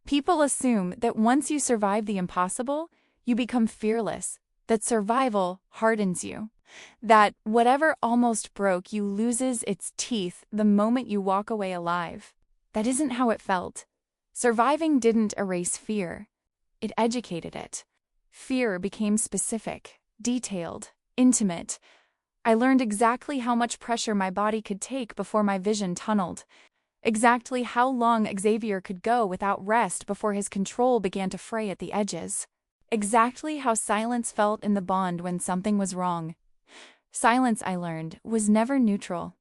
People assume that once you survive the impossible, you become fearless, that survival hardens you, that whatever almost broke you loses its teeth the moment you walk away alive. That isn't how it felt. Surviving didn't erase fear. It educated it. Fear became specific, detailed, intimate. I learned exactly how much pressure my body could take before my vision tunneled, exactly how long Xavier could go without rest before his control began to fray at the edges, exactly how silence felt in the bond when something was wrong. Silence, I learned, was never neutral.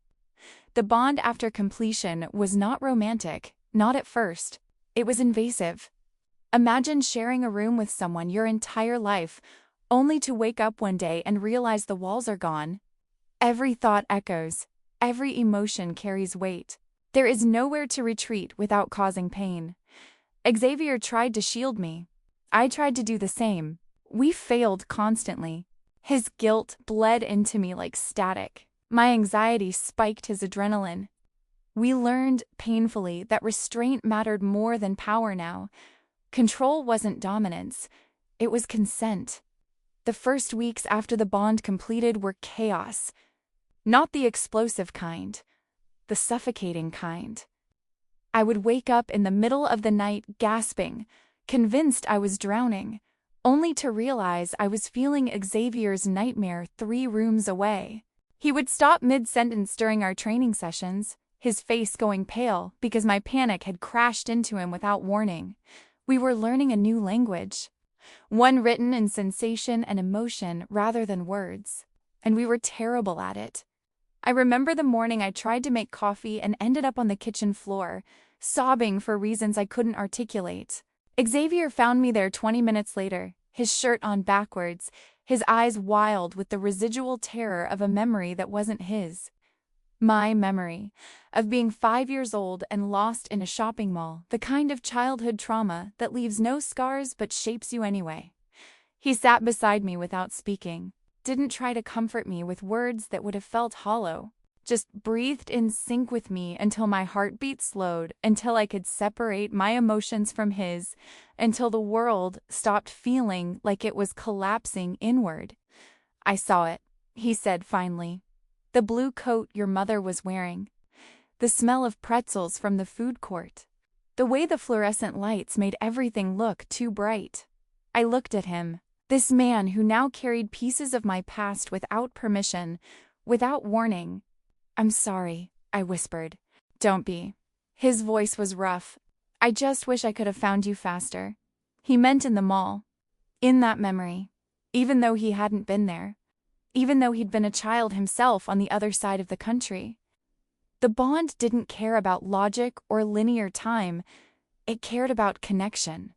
The bond after completion was not romantic, not at first. It was invasive. Imagine sharing a room with someone your entire life, only to wake up one day and realize the walls are gone. Every thought echoes. Every emotion carries weight. There is nowhere to retreat without causing pain. Xavier tried to shield me. I tried to do the same. We failed constantly. His guilt bled into me like static. My anxiety spiked his adrenaline. We learned painfully that restraint mattered more than power now. Control wasn't dominance. It was consent. The first weeks after the bond completed were chaos. Not the explosive kind, the suffocating kind. I would wake up in the middle of the night gasping, convinced I was drowning, only to realize I was feeling Xavier's nightmare 3 rooms away. He would stop mid-sentence during our training sessions, his face going pale because my panic had crashed into him without warning. We were learning a new language, one written in sensation and emotion rather than words, and we were terrible at it. I remember the morning I tried to make coffee and ended up on the kitchen floor, sobbing for reasons I couldn't articulate. Xavier found me there 20 minutes later, his shirt on backwards, his eyes wild with the residual terror of a memory that wasn't his. My memory of being 5 years old and lost in a shopping mall, the kind of childhood trauma that leaves no scars but shapes you anyway. He sat beside me without speaking, didn't try to comfort me with words that would have felt hollow, just breathed in sync with me until my heartbeat slowed, until I could separate my emotions from his, until the world stopped feeling like it was collapsing inward. "I saw it," he said finally. "The blue coat your mother was wearing. The smell of pretzels from the food court. The way the fluorescent lights made everything look too bright." I looked at him, this man who now carried pieces of my past without permission, without warning. "I'm sorry," I whispered. "Don't be." His voice was rough. "I just wish I could have found you faster." He meant in the mall. In that memory. Even though he hadn't been there. Even though he'd been a child himself on the other side of the country. The bond didn't care about logic or linear time. It cared about connection.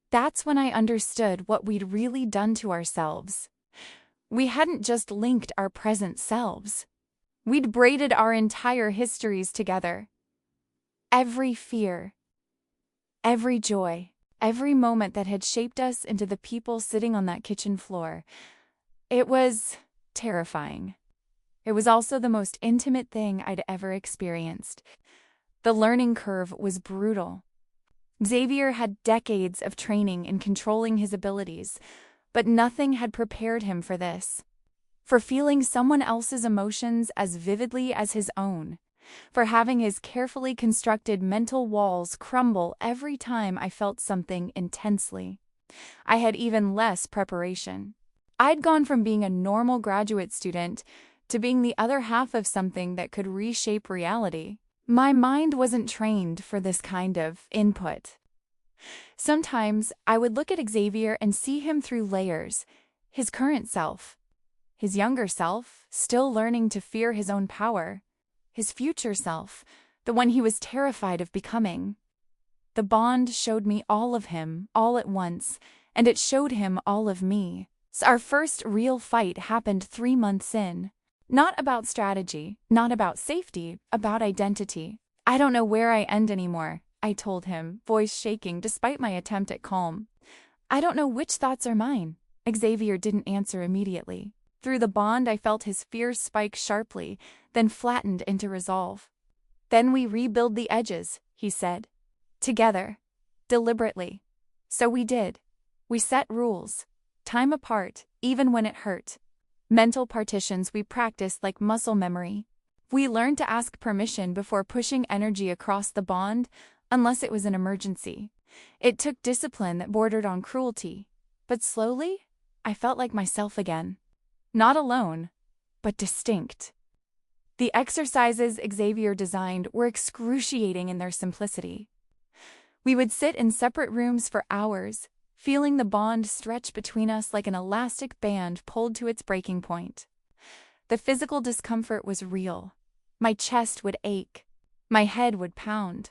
That's when I understood what we'd really done to ourselves. We hadn't just linked our present selves. We'd braided our entire histories together. Every fear, every joy, every moment that had shaped us into the people sitting on that kitchen floor. It was terrifying. It was also the most intimate thing I'd ever experienced. The learning curve was brutal. Xavier had decades of training in controlling his abilities, but nothing had prepared him for this. For feeling someone else's emotions as vividly as his own. For having his carefully constructed mental walls crumble every time I felt something intensely. I had even less preparation. I'd gone from being a normal graduate student to being the other half of something that could reshape reality. My mind wasn't trained for this kind of input. Sometimes I would look at Xavier and see him through layers, his current self, his younger self, still learning to fear his own power, his future self, the one he was terrified of becoming. The bond showed me all of him, all at once, and it showed him all of me. Our first real fight happened 3 months in. Not about strategy, not about safety, about identity. "I don't know where I end anymore," I told him, voice shaking despite my attempt at calm. "I don't know which thoughts are mine." Xavier didn't answer immediately. Through the bond I felt his fear spike sharply, then flattened into resolve. "Then we rebuild the edges," he said. "Together." deliberately. So we did. We set rules. Time apart, even when it hurt. Mental partitions we practiced like muscle memory. We learned to ask permission before pushing energy across the bond, unless it was an emergency. It took discipline that bordered on cruelty. But slowly, I felt like myself again. Not alone, but distinct. The exercises Xavier designed were excruciating in their simplicity. We would sit in separate rooms for hours, feeling the bond stretch between us like an elastic band pulled to its breaking point. The physical discomfort was real. My chest would ache. My head would pound.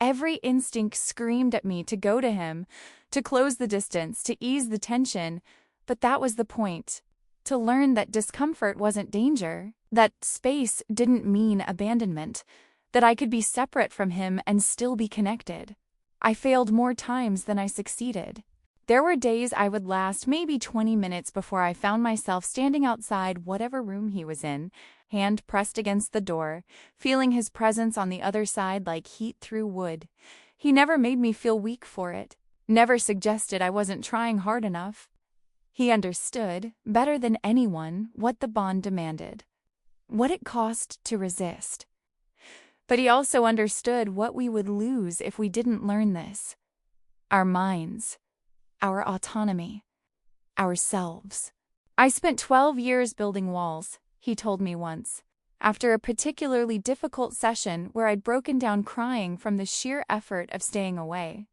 Every instinct screamed at me to go to him, to close the distance, to ease the tension, but that was the point. To learn that discomfort wasn't danger, that space didn't mean abandonment, that I could be separate from him and still be connected. I failed more times than I succeeded. There were days I would last maybe 20 minutes before I found myself standing outside whatever room he was in, hand pressed against the door, feeling his presence on the other side like heat through wood. He never made me feel weak for it, never suggested I wasn't trying hard enough. He understood, better than anyone, what the bond demanded, what it cost to resist. But he also understood what we would lose if we didn't learn this. Our minds, our autonomy, ourselves. I spent 12 years building walls, he told me once, after a particularly difficult session where I'd broken down crying from the sheer effort of staying away.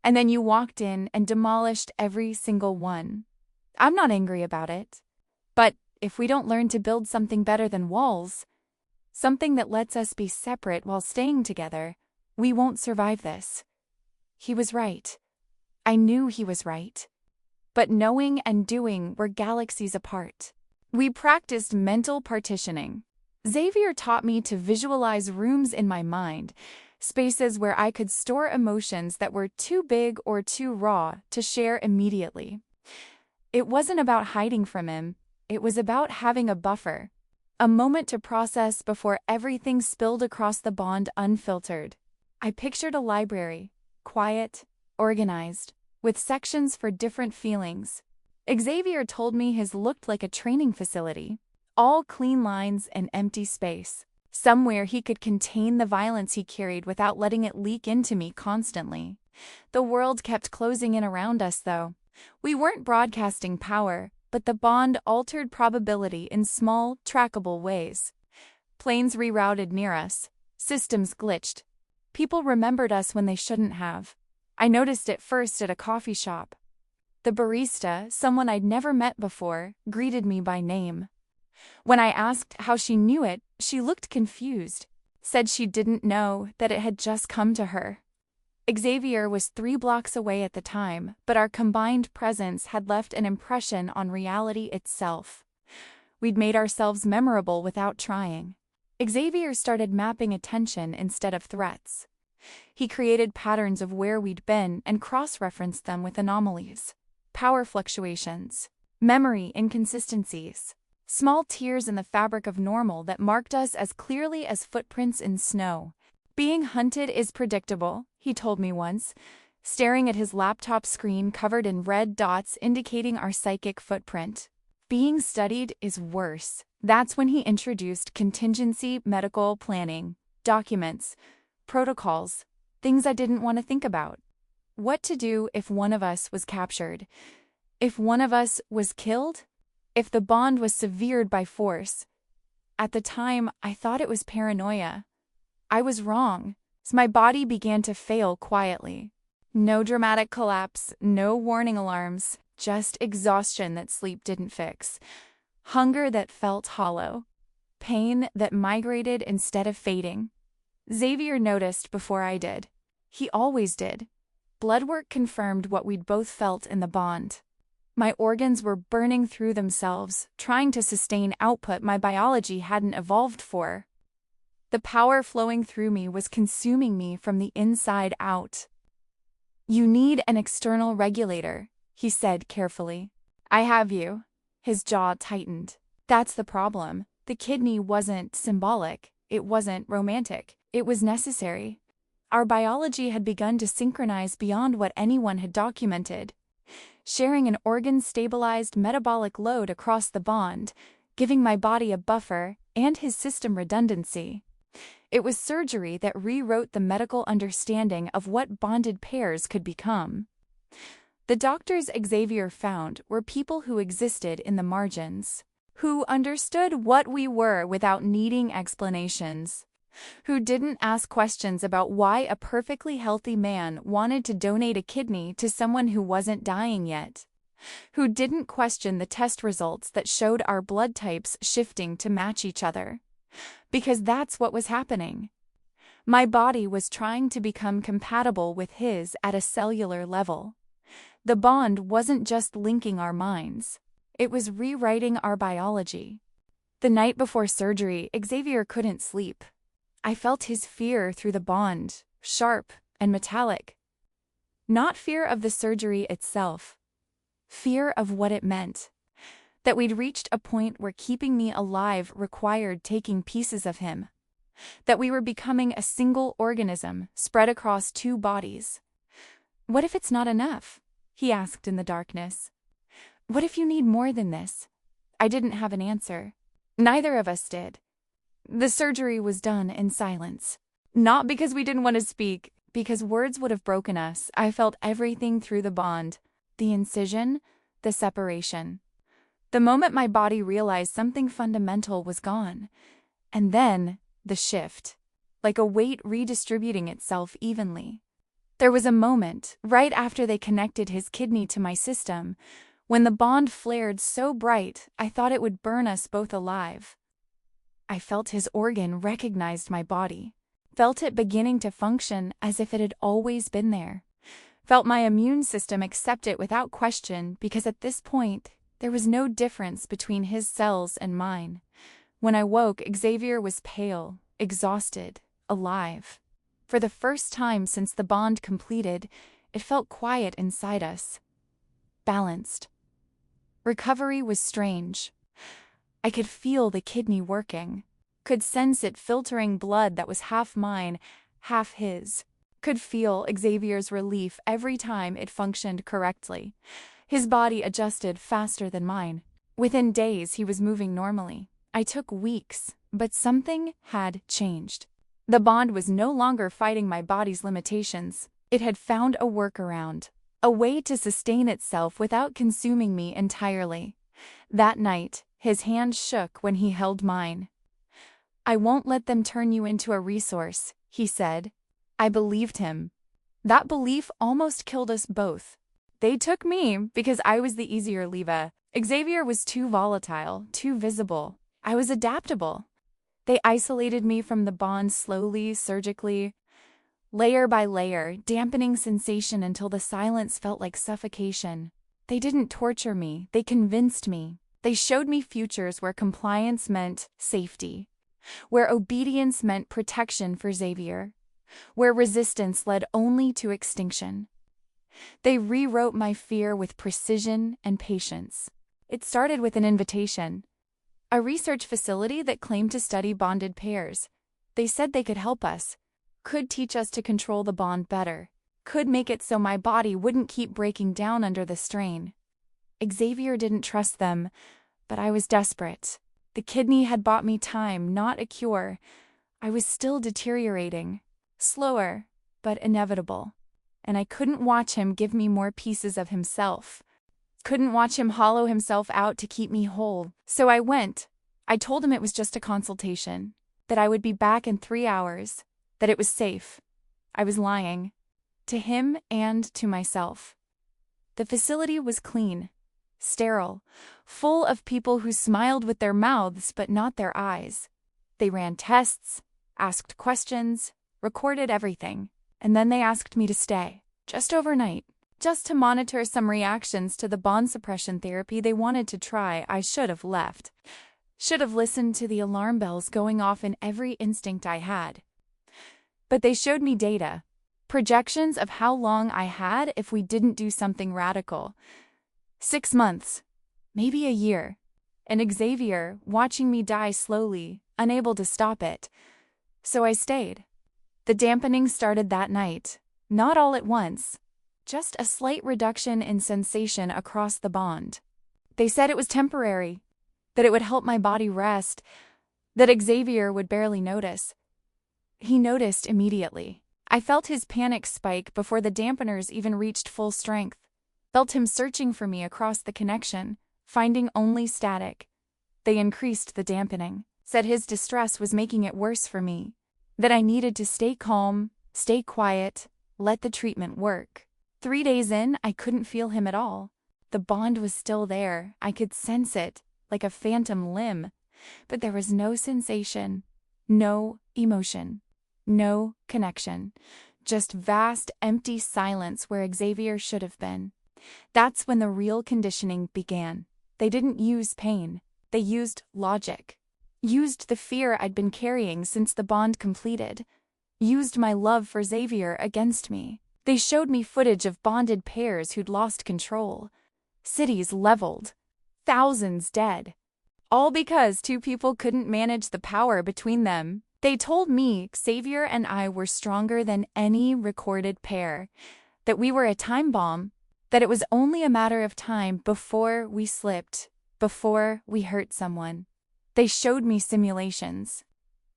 And then you walked in and demolished every single one. I'm not angry about it. But if we don't learn to build something better than walls, something that lets us be separate while staying together, we won't survive this. He was right. I knew he was right. But knowing and doing were galaxies apart. We practiced mental partitioning. Xavier taught me to visualize rooms in my mind, spaces where I could store emotions that were too big or too raw to share immediately. It wasn't about hiding from him, it was about having a buffer, a moment to process before everything spilled across the bond unfiltered. I pictured a library, quiet, organized, with sections for different feelings. Xavier told me his looked like a training facility, all clean lines and empty space, somewhere he could contain the violence he carried without letting it leak into me constantly. The world kept closing in around us, though. We weren't broadcasting power, but the bond altered probability in small, trackable ways. Planes rerouted near us. Systems glitched. People remembered us when they shouldn't have. I noticed it first at a coffee shop. The barista, someone I'd never met before, greeted me by name. When I asked how she knew it, she looked confused, said she didn't know, that it had just come to her. Xavier was 3 blocks away at the time, but our combined presence had left an impression on reality itself. We'd made ourselves memorable without trying. Xavier started mapping attention instead of threats. He created patterns of where we'd been and cross-referenced them with anomalies, power fluctuations, memory inconsistencies, small tears in the fabric of normal that marked us as clearly as footprints in snow. Being hunted is predictable, he told me once, staring at his laptop screen covered in red dots indicating our psychic footprint. Being studied is worse. That's when he introduced contingency medical planning, documents, protocols, things I didn't want to think about. What to do if one of us was captured? If one of us was killed? If the bond was severed by force? At the time, I thought it was paranoia. I was wrong. My body began to fail quietly. No dramatic collapse, no warning alarms, just exhaustion that sleep didn't fix. Hunger that felt hollow. Pain that migrated instead of fading. Xavier noticed before I did. He always did. Blood work confirmed what we'd both felt in the bond. My organs were burning through themselves, trying to sustain output my biology hadn't evolved for. The power flowing through me was consuming me from the inside out. "You need an external regulator," he said carefully. "I have you." His jaw tightened. "That's the problem. The kidney wasn't symbolic. It wasn't romantic. It was necessary. our biology had begun to synchronize beyond what anyone had documented, sharing an organ-stabilized metabolic load across the bond, giving my body a buffer and his system redundancy. It was surgery that rewrote the medical understanding of what bonded pairs could become. The doctors Xavier found were people who existed in the margins, who understood what we were without needing explanations, who didn't ask questions about why a perfectly healthy man wanted to donate a kidney to someone who wasn't dying yet, who didn't question the test results that showed our blood types shifting to match each other. Because that's what was happening. My body was trying to become compatible with his at a cellular level. The bond wasn't just linking our minds. It was rewriting our biology. The night before surgery, Xavier couldn't sleep. I felt his fear through the bond, sharp and metallic. Not fear of the surgery itself. Fear of what it meant. That we'd reached a point where keeping me alive required taking pieces of him. That we were becoming a single organism spread across two bodies. What if it's not enough? He asked in the darkness. What if you need more than this? I didn't have an answer. Neither of us did. The surgery was done in silence. Not because we didn't want to speak, because words would have broken us. I felt everything through the bond, the incision, the separation. The moment my body realized something fundamental was gone. And then, the shift. Like a weight redistributing itself evenly. There was a moment, right after they connected his kidney to my system, when the bond flared so bright I thought it would burn us both alive. I felt his organ recognized my body. Felt it beginning to function as if it had always been there. Felt my immune system accept it without question because at this point, there was no difference between his cells and mine. When I woke, Xavier was pale, exhausted, alive. For the first time since the bond completed, it felt quiet inside us. Balanced. Recovery was strange. I could feel the kidney working. Could sense it filtering blood that was half mine, half his. Could feel Xavier's relief every time it functioned correctly. His body adjusted faster than mine. Within days, he was moving normally. I took weeks, but something had changed. The bond was no longer fighting my body's limitations. It had found a workaround, a way to sustain itself without consuming me entirely. That night, his hand shook when he held mine. I won't let them turn you into a resource, he said. I believed him. That belief almost killed us both. They took me because I was the easier lever. Xavier was too volatile, too visible. I was adaptable. They isolated me from the bond slowly, surgically, layer by layer, dampening sensation until the silence felt like suffocation. They didn't torture me, they convinced me. They showed me futures where compliance meant safety, where obedience meant protection for Xavier, where resistance led only to extinction. They rewrote my fear with precision and patience. It started with an invitation. A research facility that claimed to study bonded pairs. They said they could help us, could teach us to control the bond better, could make it so my body wouldn't keep breaking down under the strain. Xavier didn't trust them, but I was desperate. The kidney had bought me time, not a cure. I was still deteriorating, slower, but inevitable. And I couldn't watch him give me more pieces of himself. Couldn't watch him hollow himself out to keep me whole. So I went. I told him it was just a consultation, that I would be back in 3 hours, that it was safe. I was lying. To him and to myself. The facility was clean, sterile, full of people who smiled with their mouths but not their eyes. They ran tests, asked questions, recorded everything, and then they asked me to stay, just overnight. Just to monitor some reactions to the bond suppression therapy they wanted to try. I should have left. Should have listened to the alarm bells going off in every instinct I had. But they showed me data, projections of how long I had if we didn't do something radical. 6 months, maybe a year. And Xavier watching me die slowly, unable to stop it. So I stayed. The dampening started that night, not all at once, just a slight reduction in sensation across the bond. They said it was temporary, that it would help my body rest, that Xavier would barely notice. He noticed immediately. I felt his panic spike before the dampeners even reached full strength. Felt him searching for me across the connection, finding only static. They increased the dampening, said his distress was making it worse for me, that I needed to stay calm, stay quiet, let the treatment work. 3 days in, I couldn't feel him at all. The bond was still there. I could sense it, like a phantom limb, but there was no sensation, no emotion, no connection, just vast, empty silence where Xavier should have been. That's when the real conditioning began. They didn't use pain. They used logic. Used the fear I'd been carrying since the bond completed. Used my love for Xavier against me. They showed me footage of bonded pairs who'd lost control. Cities leveled. Thousands dead. All because 2 people couldn't manage the power between them. They told me Xavier and I were stronger than any recorded pair. That we were a time bomb. That it was only a matter of time before we slipped, before we hurt someone. They showed me simulations.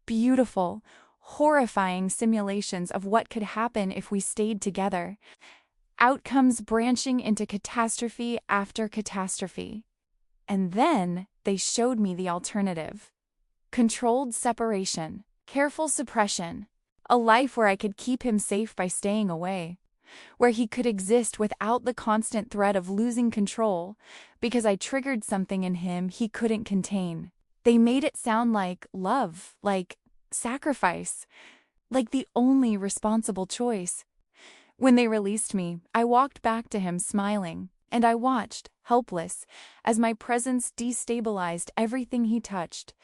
Beautiful, horrifying simulations of what could happen if we stayed together. Outcomes branching into catastrophe after catastrophe. And then they showed me the alternative. Controlled separation, careful suppression, a life where I could keep him safe by staying away. Where he could exist without the constant threat of losing control because I triggered something in him he couldn't contain. They made it sound like love, like sacrifice, like the only responsible choice. When they released me, I walked back to him smiling, and I watched, helpless, as my presence destabilized everything he touched,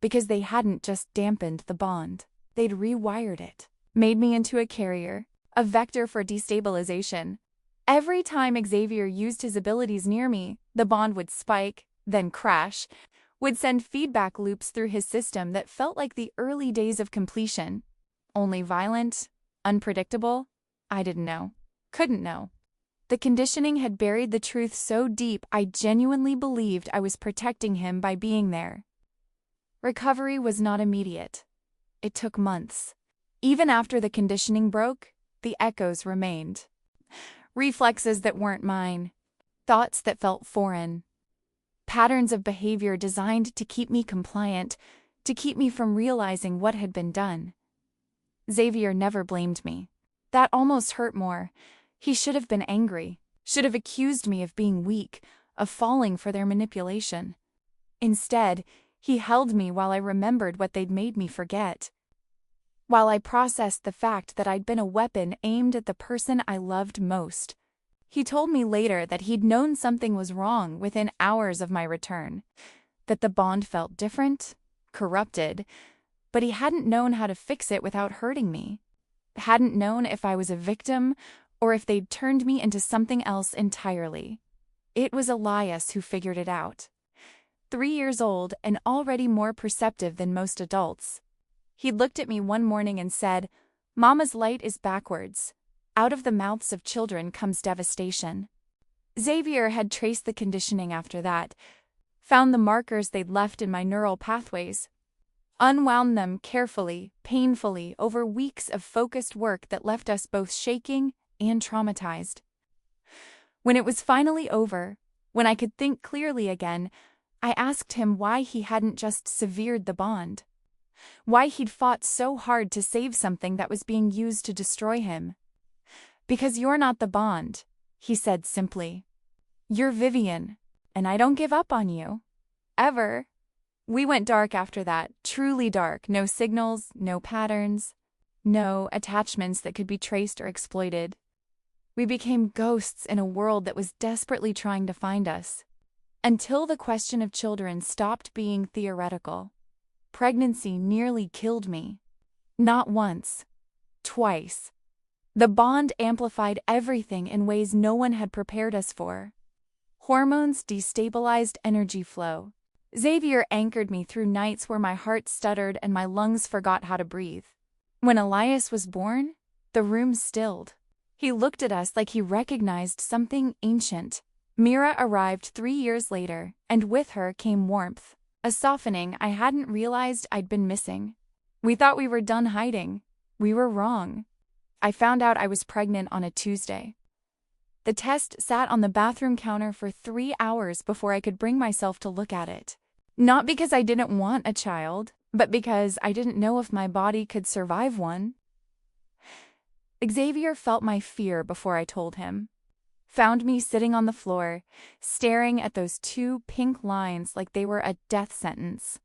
because they hadn't just dampened the bond. They'd rewired it, made me into a carrier, a vector for destabilization. Every time Xavier used his abilities near me, the bond would spike, then crash, would send feedback loops through his system that felt like the early days of completion. Only violent, unpredictable, I didn't know, couldn't know. The conditioning had buried the truth so deep I genuinely believed I was protecting him by being there. Recovery was not immediate. It took months. Even after the conditioning broke, the echoes remained. Reflexes that weren't mine. Thoughts that felt foreign. Patterns of behavior designed to keep me compliant, to keep me from realizing what had been done. Xavier never blamed me. That almost hurt more. He should have been angry, should have accused me of being weak, of falling for their manipulation. Instead, he held me while I remembered what they'd made me forget. While I processed the fact that I'd been a weapon aimed at the person I loved most. He told me later that he'd known something was wrong within hours of my return, that the bond felt different, corrupted, but he hadn't known how to fix it without hurting me. Hadn't known if I was a victim or if they'd turned me into something else entirely. It was Elias who figured it out. 3 years old and already more perceptive than most adults. He looked at me one morning and said, "Mama's light is backwards. Out of the mouths of children comes devastation." Xavier had traced the conditioning after that, found the markers they'd left in my neural pathways, unwound them carefully, painfully, over weeks of focused work that left us both shaking and traumatized. When it was finally over, when I could think clearly again, I asked him why he hadn't just severed the bond. Why he'd fought so hard to save something that was being used to destroy him. "Because you're not the bond," he said simply. "You're Vivian, and I don't give up on you. Ever." We went dark after that, truly dark. No signals, no patterns, no attachments that could be traced or exploited. We became ghosts in a world that was desperately trying to find us. Until the question of children stopped being theoretical. Pregnancy nearly killed me. Not once, twice. The bond amplified everything in ways no one had prepared us for. Hormones destabilized energy flow. Xavier anchored me through nights where my heart stuttered and my lungs forgot how to breathe. When Elias was born, the room stilled. He looked at us like he recognized something ancient. Mira arrived 3 years later, and with her came warmth, a softening I hadn't realized I'd been missing. We thought we were done hiding. We were wrong. I found out I was pregnant on a Tuesday. The test sat on the bathroom counter for 3 hours before I could bring myself to look at it. Not because I didn't want a child, but because I didn't know if my body could survive one. Xavier felt my fear before I told him. Found me sitting on the floor, staring at those 2 pink lines like they were a death sentence.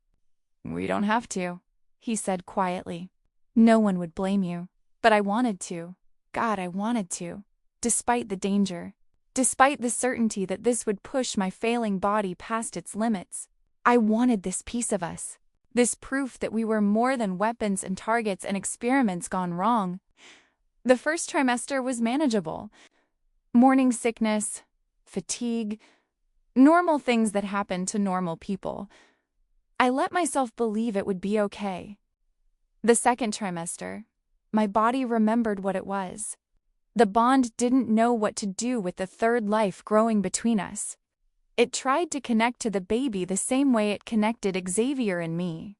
"We don't have to," he said quietly. "No one would blame you. But I wanted to. God, I wanted to. Despite the danger. Despite the certainty that this would push my failing body past its limits. I wanted this piece of us. This proof that we were more than weapons and targets and experiments gone wrong. The first trimester was manageable. Morning sickness, fatigue, normal things that happen to normal people. I let myself believe it would be okay. The second trimester, my body remembered what it was. The bond didn't know what to do with the third life growing between us. It tried to connect to the baby the same way it connected Xavier and me.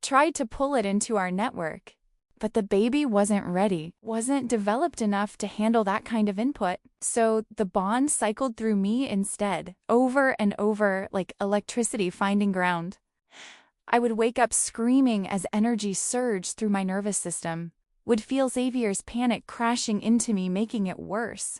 Tried to pull it into our network. But the baby wasn't ready, wasn't developed enough to handle that kind of input. So the bond cycled through me instead, over and over like electricity finding ground. I would wake up screaming as energy surged through my nervous system. Would feel Xavier's panic crashing into me, making it worse.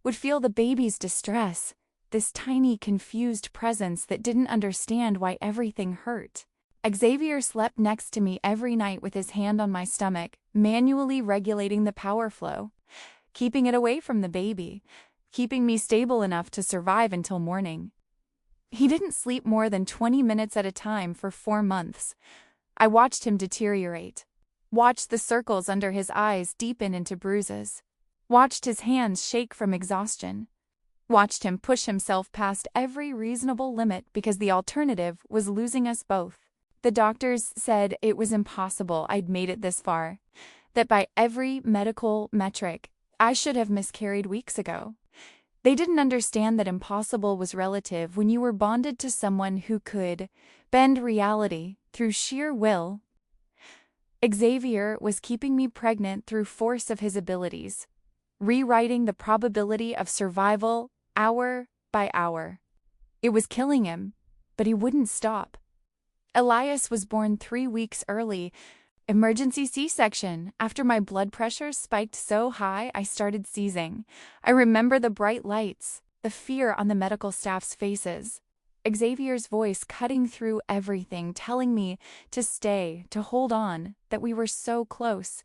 Would feel the baby's distress, this tiny, confused presence that didn't understand why everything hurt. Xavier slept next to me every night with his hand on my stomach, manually regulating the power flow, keeping it away from the baby, keeping me stable enough to survive until morning. He didn't sleep more than 20 minutes at a time for 4 months. I watched him deteriorate. Watched the circles under his eyes deepen into bruises. Watched his hands shake from exhaustion. Watched him push himself past every reasonable limit because the alternative was losing us both. The doctors said it was impossible I'd made it this far, that by every medical metric, I should have miscarried weeks ago. They didn't understand that impossible was relative when you were bonded to someone who could bend reality through sheer will. Xavier was keeping me pregnant through force of his abilities, rewriting the probability of survival hour by hour. It was killing him, but he wouldn't stop. Elias was born 3 weeks early, emergency C-section. After my blood pressure spiked so high I started seizing. I remember the bright lights, the fear on the medical staff's faces. Xavier's voice cutting through everything, telling me to stay, to hold on, that we were so close.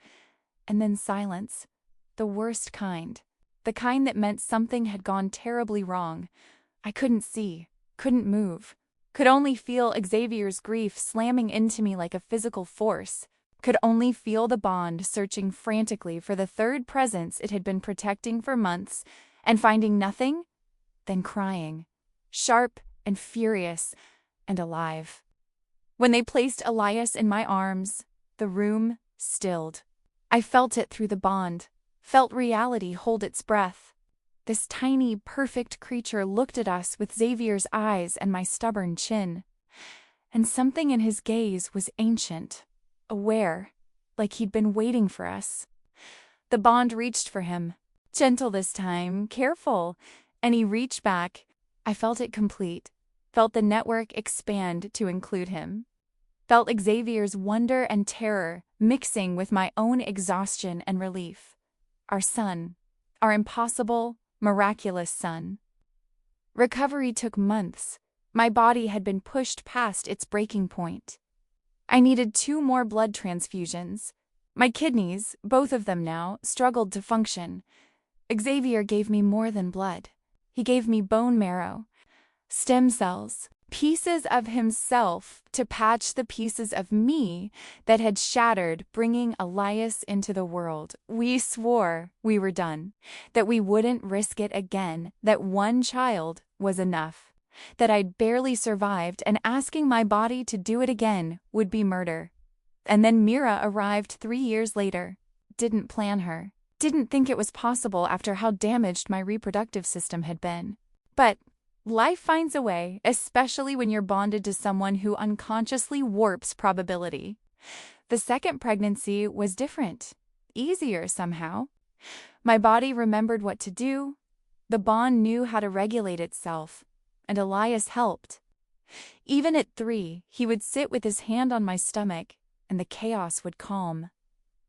And then silence. The worst kind. The kind that meant something had gone terribly wrong. I couldn't see, couldn't move. Could only feel Xavier's grief slamming into me like a physical force. Could only feel the bond searching frantically for the third presence it had been protecting for months, and finding nothing, then crying. Sharp and furious and alive. When they placed Elias in my arms, the room stilled. I felt it through the bond, felt reality hold its breath. This tiny, perfect creature looked at us with Xavier's eyes and my stubborn chin. And something in his gaze was ancient, aware, like he'd been waiting for us. The bond reached for him, gentle this time, careful, and he reached back. I felt it complete, felt the network expand to include him. Felt Xavier's wonder and terror mixing with my own exhaustion and relief. Our son, our impossible, miraculous son. Recovery took months. My body had been pushed past its breaking point. I needed 2 more blood transfusions. My kidneys, both of them now, struggled to function. Xavier gave me more than blood. He gave me bone marrow, stem cells, pieces of himself to patch the pieces of me that had shattered, bringing Elias into the world. We swore we were done, that we wouldn't risk it again, that 1 child was enough, that I'd barely survived, and asking my body to do it again would be murder. And then Mira arrived 3 years later. Didn't plan her. Didn't think it was possible after how damaged my reproductive system had been. But life finds a way, especially when you're bonded to someone who unconsciously warps probability. The second pregnancy was different. Easier somehow. My body remembered what to do. The bond knew how to regulate itself. And Elias helped. Even at 3, he would sit with his hand on my stomach, and the chaos would calm.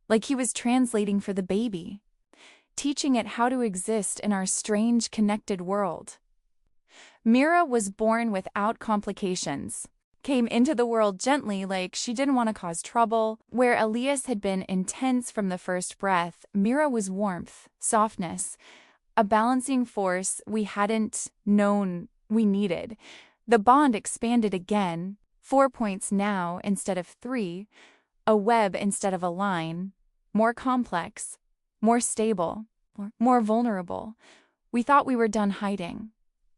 Like he was translating for the baby, teaching it how to exist in our strange, connected world. Mira was born without complications, came into the world gently like she didn't want to cause trouble. Where Elias had been intense from the first breath, Mira was warmth, softness, a balancing force we hadn't known we needed. The bond expanded again, 4 points now instead of 3, a web instead of a line, more complex, more stable, more vulnerable. We thought we were done hiding.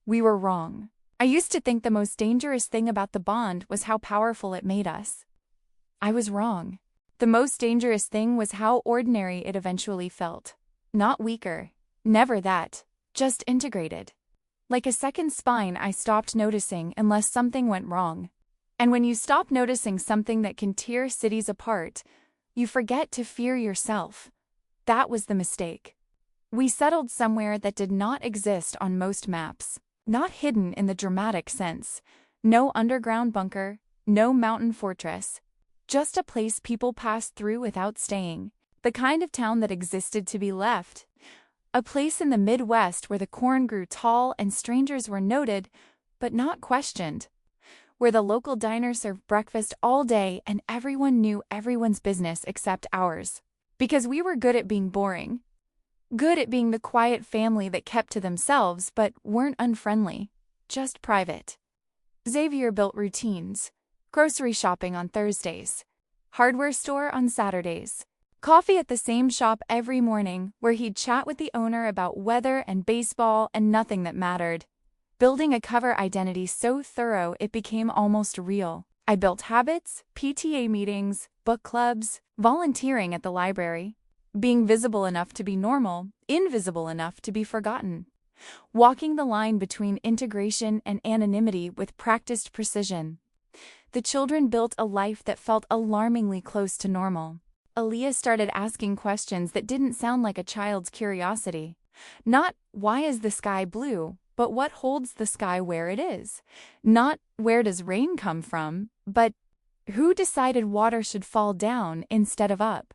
We were wrong. I used to think the most dangerous thing about the bond was how powerful it made us. I was wrong. The most dangerous thing was how ordinary it eventually felt. Not weaker, never that, just integrated. Like a second spine, I stopped noticing unless something went wrong. And when you stop noticing something that can tear cities apart, you forget to fear yourself. That was the mistake. We settled somewhere that did not exist on most maps. Not hidden in the dramatic sense. No underground bunker, no mountain fortress. Just a place people passed through without staying. The kind of town that existed to be left. A place in the Midwest where the corn grew tall and strangers were noted, but not questioned. Where the local diner served breakfast all day and everyone knew everyone's business except ours. Because we were good at being boring. Good at being the quiet family that kept to themselves but weren't unfriendly. Just private. Xavier built routines. Grocery shopping on Thursdays. Hardware store on Saturdays. Coffee at the same shop every morning where he'd chat with the owner about weather and baseball and nothing that mattered. Building a cover identity so thorough it became almost real. I built habits, PTA meetings, book clubs, volunteering at the library. Being visible enough to be normal, invisible enough to be forgotten. Walking the line between integration and anonymity with practiced precision. The children built a life that felt alarmingly close to normal. Elias started asking questions that didn't sound like a child's curiosity. Not, why is the sky blue, but what holds the sky where it is? Not, where does rain come from, but who decided water should fall down instead of up?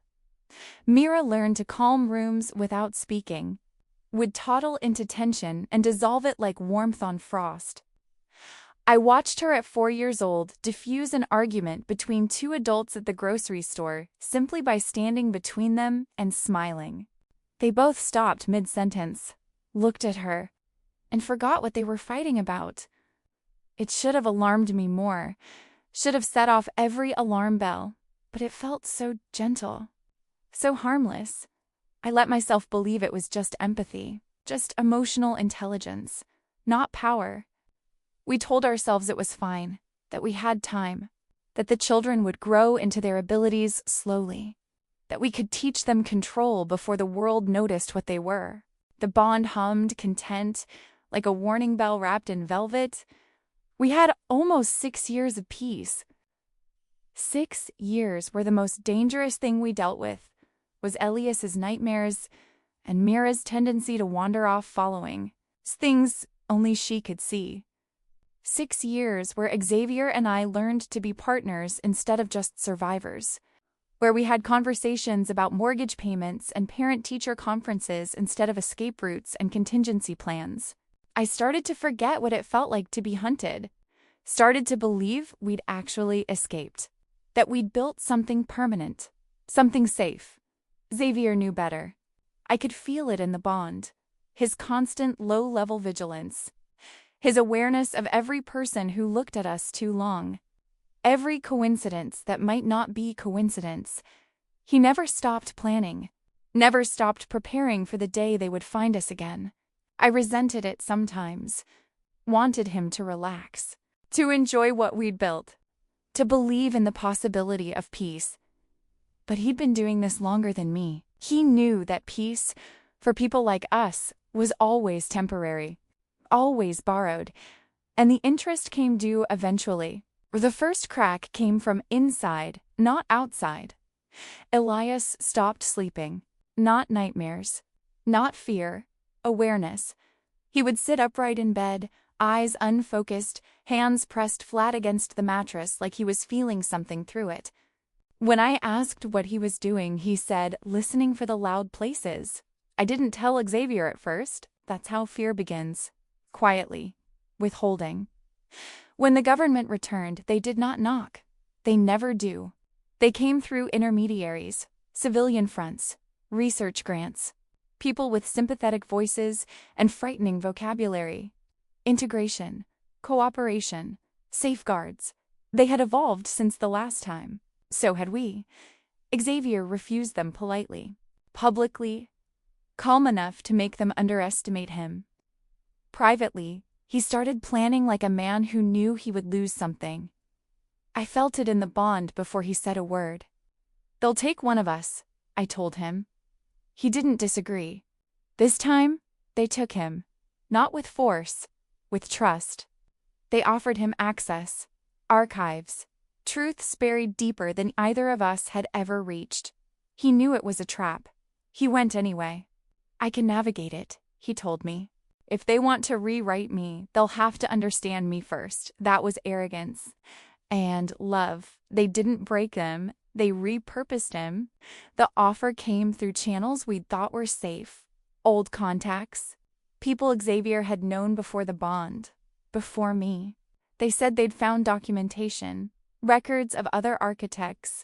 Mira learned to calm rooms without speaking, would toddle into tension and dissolve it like warmth on frost. I watched her at 4 years old diffuse an argument between 2 adults at the grocery store simply by standing between them and smiling. They both stopped mid-sentence, looked at her, and forgot what they were fighting about. It should have alarmed me more, should have set off every alarm bell, but it felt so gentle, so harmless. I let myself believe it was just empathy, just emotional intelligence, not power. We told ourselves it was fine, that we had time, that the children would grow into their abilities slowly, that we could teach them control before the world noticed what they were. The bond hummed, content, like a warning bell wrapped in velvet. We had almost 6 years of peace. 6 years where the most dangerous thing we dealt with was Elias's nightmares and Mira's tendency to wander off following, things only she could see. 6 years where Xavier and I learned to be partners instead of just survivors, where we had conversations about mortgage payments and parent-teacher conferences instead of escape routes and contingency plans. I started to forget what it felt like to be hunted, started to believe we'd actually escaped, that we'd built something permanent, something safe. Xavier knew better. I could feel it in the bond, his constant low-level vigilance, his awareness of every person who looked at us too long, every coincidence that might not be coincidence. He never stopped planning, never stopped preparing for the day they would find us again. I resented it sometimes, wanted him to relax, to enjoy what we'd built, to believe in the possibility of peace. But he'd been doing this longer than me. He knew that peace, for people like us, was always temporary, always borrowed, and the interest came due eventually. The first crack came from inside, not outside. Elias stopped sleeping. Not nightmares, not fear, awareness. He would sit upright in bed, eyes unfocused, hands pressed flat against the mattress like he was feeling something through it. When I asked what he was doing, he said, listening for the loud places. I didn't tell Xavier at first. That's how fear begins. Quietly. Withholding. When the government returned, they did not knock. They never do. They came through intermediaries, civilian fronts, research grants, people with sympathetic voices and frightening vocabulary. Integration, cooperation, safeguards. They had evolved since the last time. So had we. Xavier refused them politely, publicly, calm enough to make them underestimate him. Privately, he started planning like a man who knew he would lose something. I felt it in the bond before he said a word. They'll take one of us, I told him. He didn't disagree. This time, they took him, not with force, with trust. They offered him access, archives, truths buried deeper than either of us had ever reached. He knew it was a trap. He went anyway. I can navigate it, he told me. If they want to rewrite me, they'll have to understand me first. That was arrogance. And love. They didn't break him. They repurposed him. The offer came through channels we'd thought were safe. Old contacts. People Xavier had known before the bond. Before me. They said they'd found documentation. Records of other architects.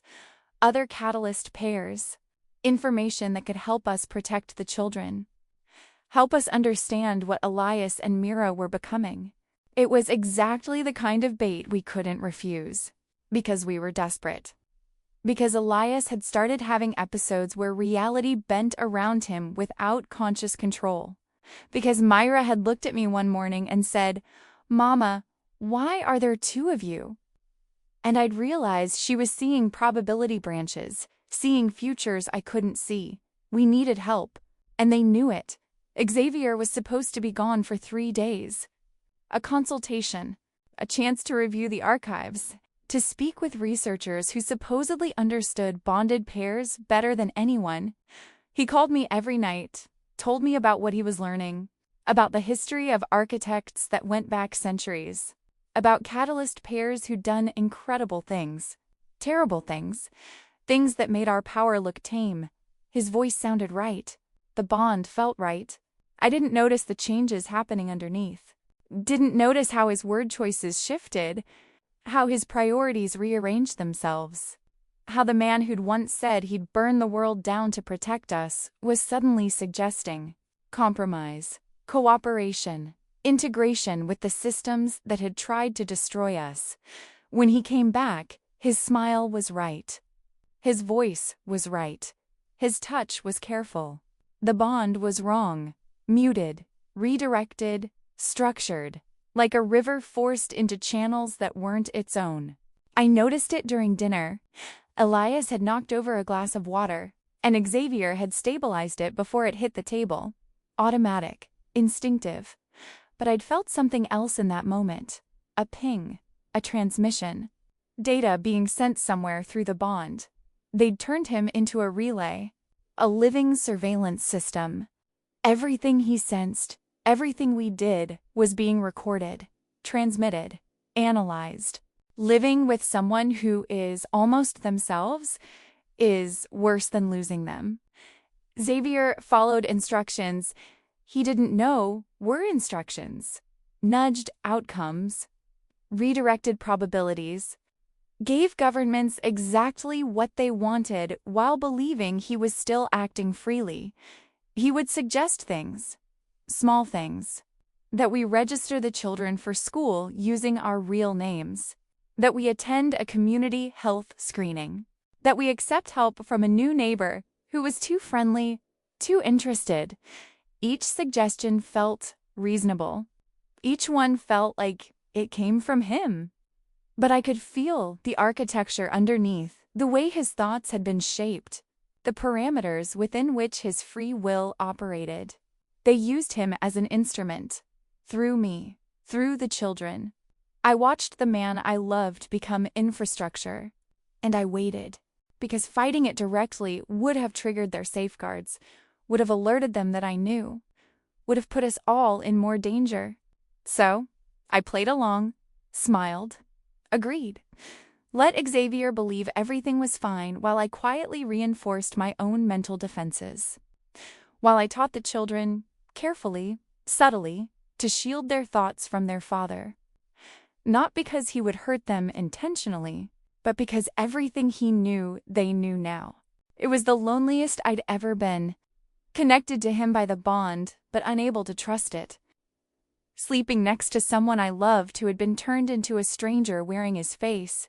Other catalyst pairs. Information that could help us protect the children. Help us understand what Elias and Mira were becoming. It was exactly the kind of bait we couldn't refuse. Because we were desperate. Because Elias had started having episodes where reality bent around him without conscious control. Because Myra had looked at me one morning and said, "Mama, why are there two of you?" And I'd realized she was seeing probability branches, seeing futures I couldn't see. We needed help. And they knew it. Xavier was supposed to be gone for 3 days. A consultation, a chance to review the archives, to speak with researchers who supposedly understood bonded pairs better than anyone. He called me every night, told me about what he was learning, about the history of architects that went back centuries, about catalyst pairs who'd done incredible things, terrible things, things that made our power look tame. His voice sounded right. The bond felt right. I didn't notice the changes happening underneath. Didn't notice how his word choices shifted, how his priorities rearranged themselves, how the man who'd once said he'd burn the world down to protect us was suddenly suggesting compromise, cooperation, integration with the systems that had tried to destroy us. When he came back, his smile was right. His voice was right. His touch was careful. The bond was wrong, muted, redirected, structured, like a river forced into channels that weren't its own. I noticed it during dinner. Elias had knocked over a glass of water, and Xavier had stabilized it before it hit the table. Automatic, instinctive. But I'd felt something else in that moment. A ping, a transmission. Data being sent somewhere through the bond. They'd turned him into a relay, a living surveillance system. Everything he sensed, everything we did, was being recorded, transmitted, analyzed. Living with someone who is almost themselves is worse than losing them. Xavier followed instructions he didn't know were instructions, nudged outcomes, redirected probabilities, gave governments exactly what they wanted while believing he was still acting freely. He would suggest things, small things, that we register the children for school using our real names, that we attend a community health screening, that we accept help from a new neighbor who was too friendly, too interested. Each suggestion felt reasonable. Each one felt like it came from him. But I could feel the architecture underneath, The way his thoughts had been shaped, the parameters within which his free will operated. They used him as an instrument. Through me, through the children. I watched the man I loved become infrastructure. And I waited, because fighting it directly would have triggered their safeguards, would have alerted them that I knew, would have put us all in more danger. So, I played along, smiled, agreed. Let Xavier believe everything was fine while I quietly reinforced my own mental defenses. While I taught the children, carefully, subtly, to shield their thoughts from their father. Not because he would hurt them intentionally, but because everything he knew, they knew now. It was the loneliest I'd ever been, connected to him by the bond, but unable to trust it. Sleeping next to someone I loved who had been turned into a stranger wearing his face.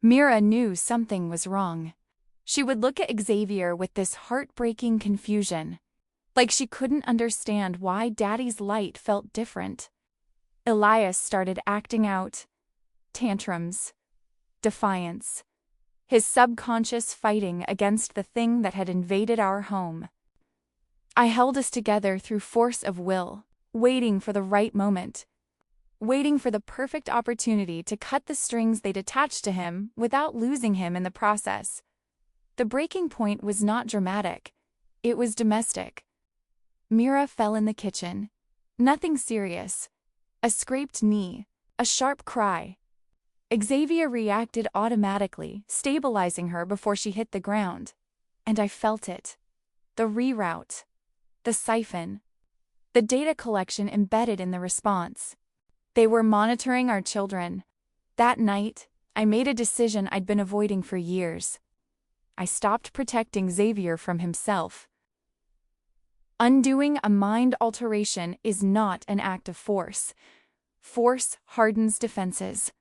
Mira knew something was wrong. She would look at Xavier with this heartbreaking confusion, like she couldn't understand why Daddy's light felt different. Elias started acting out. Tantrums. Defiance. His subconscious fighting against the thing that had invaded our home. I held us together through force of will, waiting for the right moment. Waiting for the perfect opportunity to cut the strings they'd attached to him without losing him in the process. The breaking point was not dramatic. It was domestic. Mira fell in the kitchen. Nothing serious. A scraped knee. A sharp cry. Xavier reacted automatically, stabilizing her before she hit the ground. And I felt it. The reroute. The siphon. The data collection embedded in the response. They were monitoring our children. That night, I made a decision I'd been avoiding for years. I stopped protecting Xavier from himself. Undoing a mind alteration is not an act of force. Force hardens defenses.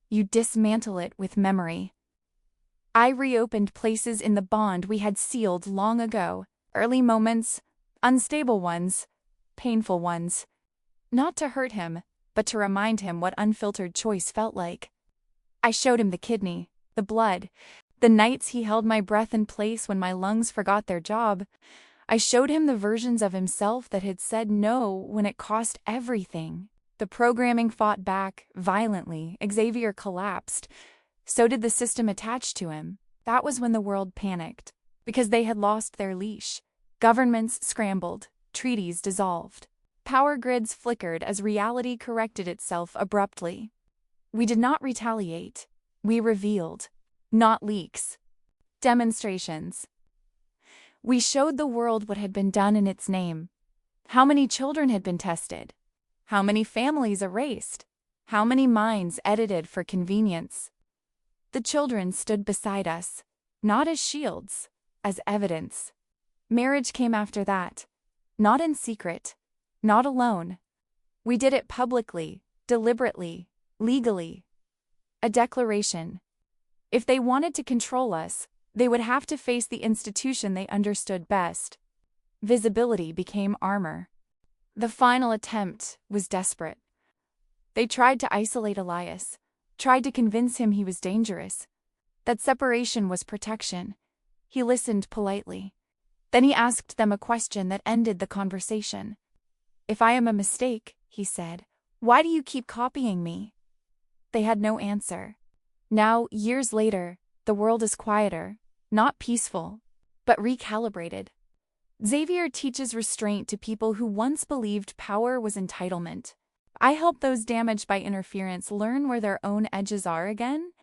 You dismantle it with memory. I reopened places in the bond we had sealed long ago, early moments, unstable ones, painful ones. Not to hurt him, but to remind him what unfiltered choice felt like. I showed him the kidney, the blood, the nights he held my breath in place when my lungs forgot their job. I showed him the versions of himself that had said no when it cost everything. The programming fought back, violently. Xavier collapsed. So did the system attached to him. That was when the world panicked, because they had lost their leash. Governments scrambled, treaties dissolved. Power grids flickered as reality corrected itself abruptly. We did not retaliate. We revealed. Not leaks. Demonstrations. We showed the world what had been done in its name. How many children had been tested? How many families erased? How many minds edited for convenience? The children stood beside us, not as shields, as evidence. Marriage came after that, not in secret. Not alone. We did it publicly, deliberately, legally. A declaration. If they wanted to control us, they would have to face the institution they understood best. Visibility became armor. The final attempt was desperate. They tried to isolate Elias, tried to convince him he was dangerous, that separation was protection. He listened politely. Then he asked them a question that ended the conversation. "If I am a mistake," he said, "why do you keep copying me?" They had no answer. Now, years later, the world is quieter, not peaceful, but recalibrated. Xavier teaches restraint to people who once believed power was entitlement. I help those damaged by interference learn where their own edges are again.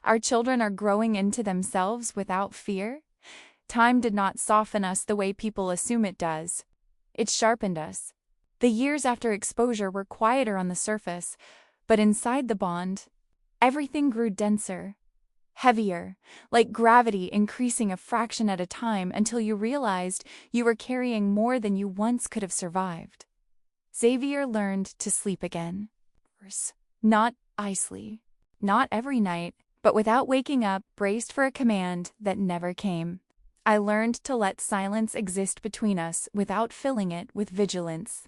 Our children are growing into themselves without fear. Time did not soften us the way people assume it does. It sharpened us. The years after exposure were quieter on the surface, but inside the bond, everything grew denser, heavier, like gravity increasing a fraction at a time until you realized you were carrying more than you once could have survived. Xavier learned to sleep again. Not icily, not every night, but without waking up, braced for a command that never came. I learned to let silence exist between us without filling it with vigilance.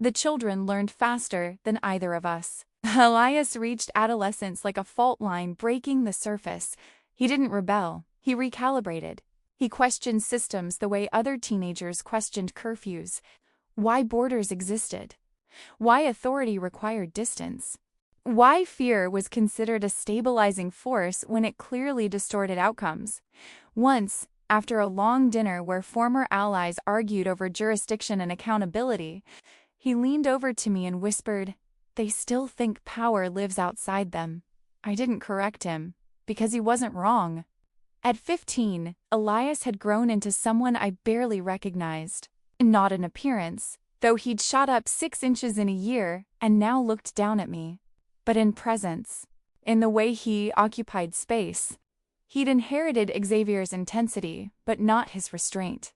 The children learned faster than either of us. Elias reached adolescence like a fault line breaking the surface. He didn't rebel, he recalibrated. He questioned systems the way other teenagers questioned curfews, why borders existed, why authority required distance, why fear was considered a stabilizing force when it clearly distorted outcomes. Once, after a long dinner where former allies argued over jurisdiction and accountability, he leaned over to me and whispered, "They still think power lives outside them." I didn't correct him, because he wasn't wrong. At 15, Elias had grown into someone I barely recognized. Not in appearance, though he'd shot up 6 inches in a year and now looked down at me, but in presence, in the way he occupied space. He'd inherited Xavier's intensity, but not his restraint.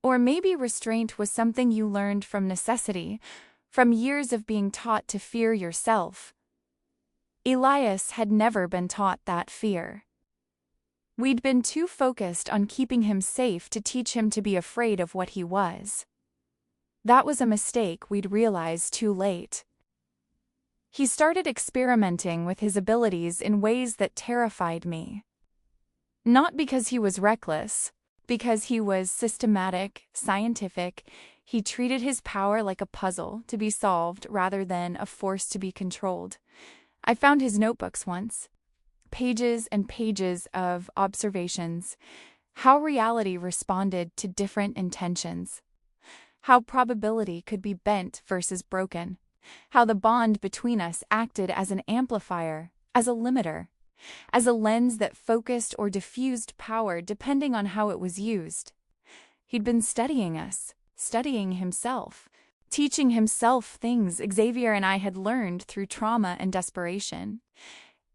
Or maybe restraint was something you learned from necessity, from years of being taught to fear yourself. Elias had never been taught that fear. We'd been too focused on keeping him safe to teach him to be afraid of what he was. That was a mistake we'd realized too late. He started experimenting with his abilities in ways that terrified me. Not because he was reckless, because he was systematic, scientific. He treated his power like a puzzle to be solved rather than a force to be controlled. I found his notebooks once. Pages and pages of observations, how reality responded to different intentions, how probability could be bent versus broken, how the bond between us acted as an amplifier, as a limiter, as a lens that focused or diffused power depending on how it was used. He'd been studying us, studying himself, teaching himself things Xavier and I had learned through trauma and desperation.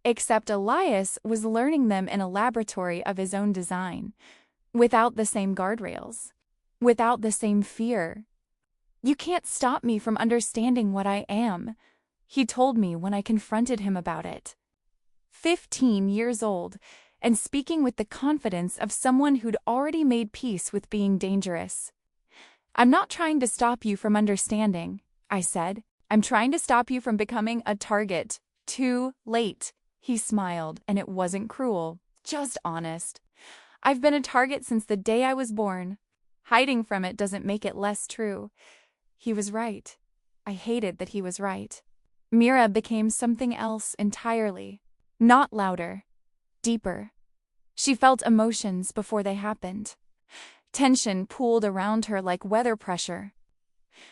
Except Elias was learning them in a laboratory of his own design, without the same guardrails, without the same fear. "You can't stop me from understanding what I am," he told me when I confronted him about it. 15 years old, and speaking with the confidence of someone who'd already made peace with being dangerous. "I'm not trying to stop you from understanding," I said. "I'm trying to stop you from becoming a target. Too late." He smiled, and it wasn't cruel, just honest. "I've been a target since the day I was born. Hiding from it doesn't make it less true." He was right. I hated that he was right. Mira became something else entirely. Not louder, deeper. She felt emotions before they happened. Tension pooled around her like weather pressure.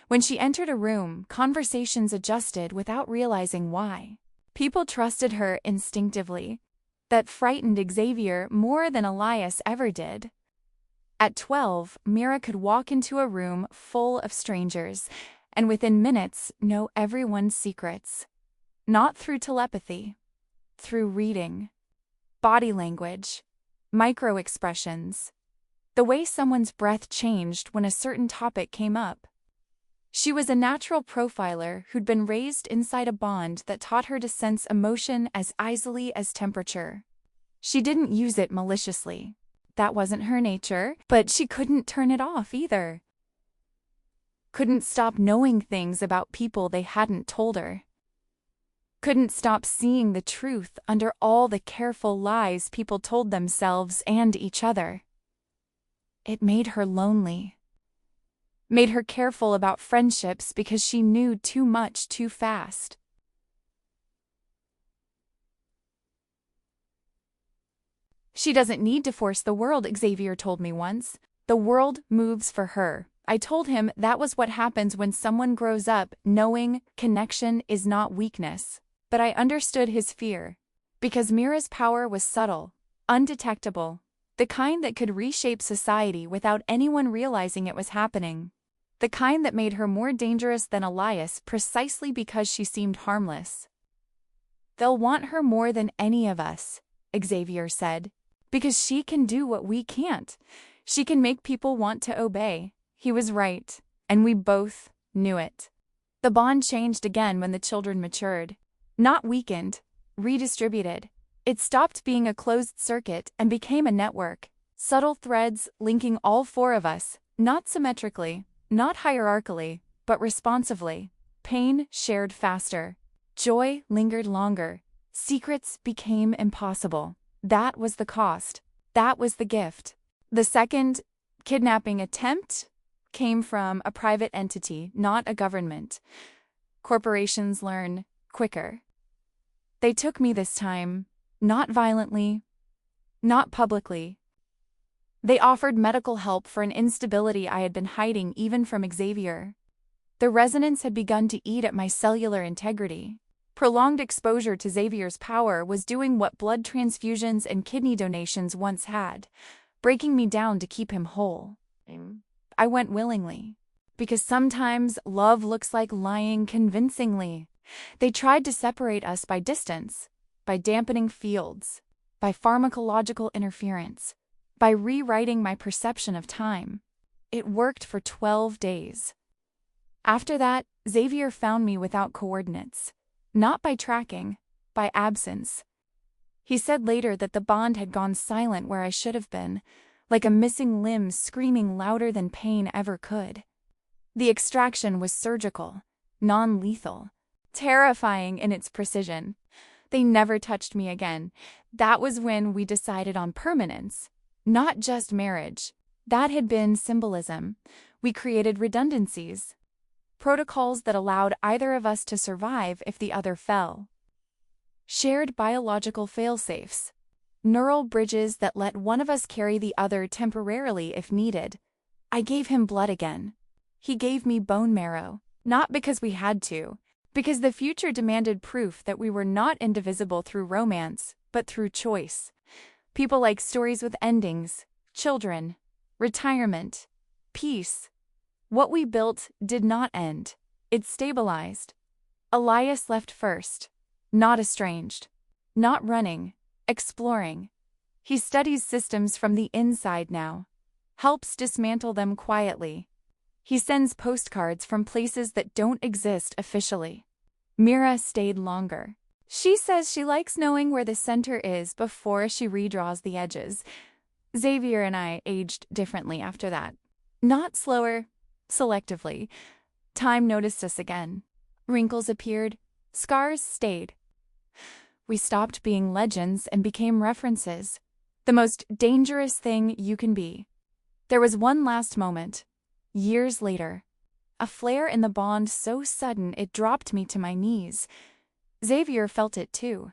When she entered a room, conversations adjusted without realizing why. People trusted her instinctively. That frightened Xavier more than Elias ever did. At 12, Mira could walk into a room full of strangers, and within minutes know everyone's secrets. Not through telepathy, through reading, body language, micro-expressions, the way someone's breath changed when a certain topic came up. She was a natural profiler who'd been raised inside a bond that taught her to sense emotion as easily as temperature. She didn't use it maliciously. That wasn't her nature, but she couldn't turn it off either. Couldn't stop knowing things about people they hadn't told her. Couldn't stop seeing the truth under all the careful lies people told themselves and each other. It made her lonely. Made her careful about friendships because she knew too much too fast. "She doesn't need to force the world," Xavier told me once. "The world moves for her." I told him that was what happens when someone grows up knowing connection is not weakness. But I understood his fear, because Mira's power was subtle, undetectable, the kind that could reshape society without anyone realizing it was happening. The kind that made her more dangerous than Elias precisely because she seemed harmless. "They'll want her more than any of us," Xavier said, "because she can do what we can't. She can make people want to obey." He was right, and we both knew it. The bond changed again when the children matured. Not weakened, redistributed. It stopped being a closed circuit and became a network. Subtle threads linking all 4 of us, not symmetrically, not hierarchically, but responsively. Pain shared faster. Joy lingered longer. Secrets became impossible. That was the cost. That was the gift. The second kidnapping attempt came from a private entity, not a government. Corporations learn quicker. They took me this time, not violently, not publicly. They offered medical help for an instability I had been hiding even from Xavier. The resonance had begun to eat at my cellular integrity. Prolonged exposure to Xavier's power was doing what blood transfusions and kidney donations once had, breaking me down to keep him whole. I went willingly, because sometimes love looks like lying convincingly. They tried to separate us by distance, by dampening fields, by pharmacological interference, by rewriting my perception of time. It worked for 12 days. After that, Xavier found me without coordinates, not by tracking, by absence. He said later that the bond had gone silent where I should have been, like a missing limb screaming louder than pain ever could. The extraction was surgical, non-lethal, terrifying in its precision. They never touched me again. That was when we decided on permanence, not just marriage. That had been symbolism. We created redundancies, protocols that allowed either of us to survive if the other fell. Shared biological fail-safes, neural bridges that let one of us carry the other temporarily if needed. I gave him blood again. He gave me bone marrow, not because we had to, because the future demanded proof that we were not indivisible through romance, but through choice. People like stories with endings, children, retirement, peace. What we built did not end. It stabilized. Elias left first, not estranged, not running, exploring. He studies systems from the inside now, helps dismantle them quietly. He sends postcards from places that don't exist officially. Mira stayed longer. She says she likes knowing where the center is before she redraws the edges. Xavier and I aged differently after that. Not slower, selectively. Time noticed us again. Wrinkles appeared, scars stayed. We stopped being legends and became references. The most dangerous thing you can be. There was one last moment. Years later. A flare in the bond so sudden it dropped me to my knees. Xavier felt it too.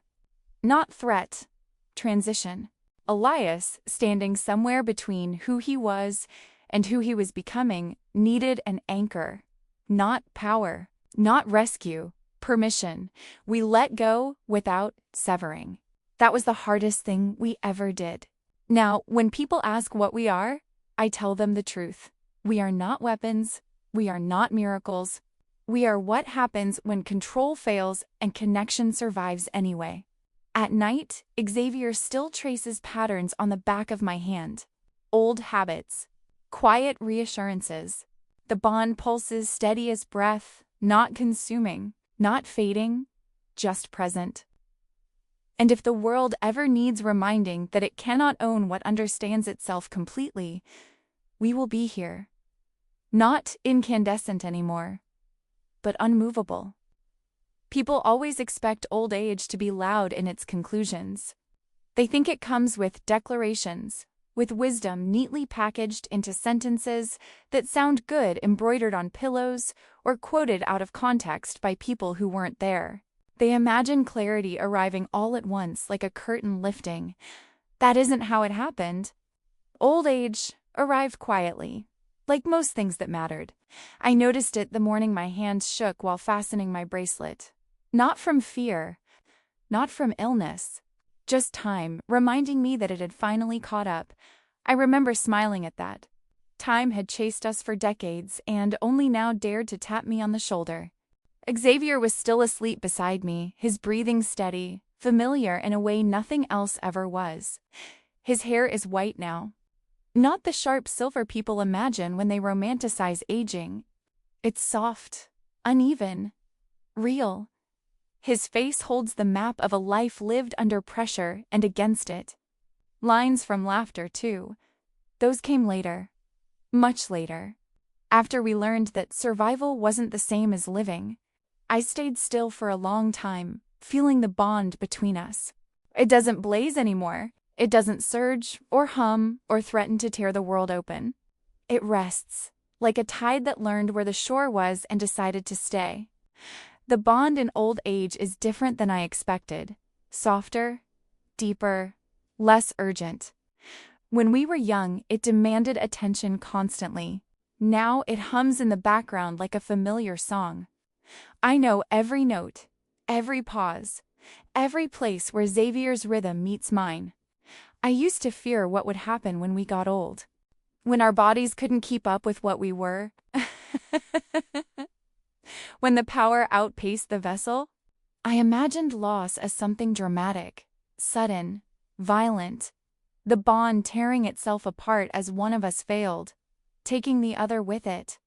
Not threat. Transition. Elias, standing somewhere between who he was and who he was becoming, needed an anchor. Not power. Not rescue. Permission. We let go without severing. That was the hardest thing we ever did. Now, when people ask what we are, I tell them the truth. We are not weapons. We are not miracles. We are what happens when control fails and connection survives anyway. At night, Xavier still traces patterns on the back of my hand. Old habits. Quiet reassurances. The bond pulses steady as breath, not consuming. Not fading, just present. And if the world ever needs reminding that it cannot own what understands itself completely, we will be here. Not incandescent anymore, but unmovable. People always expect old age to be loud in its conclusions. They think it comes with declarations, with wisdom neatly packaged into sentences that sound good embroidered on pillows or quoted out of context by people who weren't there. They imagine clarity arriving all at once like a curtain lifting. That isn't how it happened. Old age arrived quietly, like most things that mattered. I noticed it the morning my hands shook while fastening my bracelet. Not from fear, not from illness. Just time, reminding me that it had finally caught up. I remember smiling at that. Time had chased us for decades and only now dared to tap me on the shoulder. Xavier was still asleep beside me, his breathing steady, familiar in a way nothing else ever was. His hair is white now. Not the sharp silver people imagine when they romanticize aging. It's soft, uneven, real. His face holds the map of a life lived under pressure and against it. Lines from laughter, too. Those came later. Much later. After we learned that survival wasn't the same as living. I stayed still for a long time, feeling the bond between us. It doesn't blaze anymore. It doesn't surge or hum or threaten to tear the world open. It rests, like a tide that learned where the shore was and decided to stay. The bond in old age is different than I expected. Softer, deeper, less urgent. When we were young, it demanded attention constantly. Now it hums in the background like a familiar song. I know every note, every pause, every place where Xavier's rhythm meets mine. I used to fear what would happen when we got old, when our bodies couldn't keep up with what we were. When the power outpaced the vessel, I imagined loss as something dramatic, sudden, violent, the bond tearing itself apart as one of us failed, taking the other with it.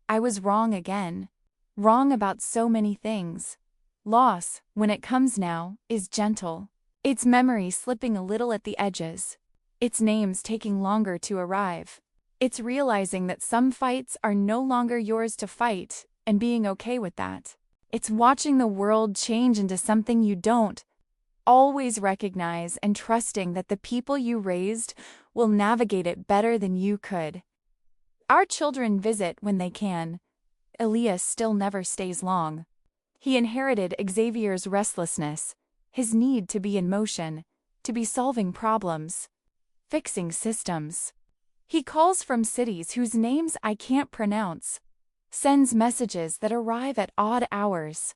I was wrong again, wrong about so many things. Loss, when it comes now, is gentle. Its memory slipping a little at the edges. Its names taking longer to arrive. It's realizing that some fights are no longer yours to fight and being okay with that. It's watching the world change into something you don't always recognize and trusting that the people you raised will navigate it better than you could. Our children visit when they can. Elias still never stays long. He inherited Xavier's restlessness, his need to be in motion, to be solving problems, fixing systems. He calls from cities whose names I can't pronounce, sends messages that arrive at odd hours,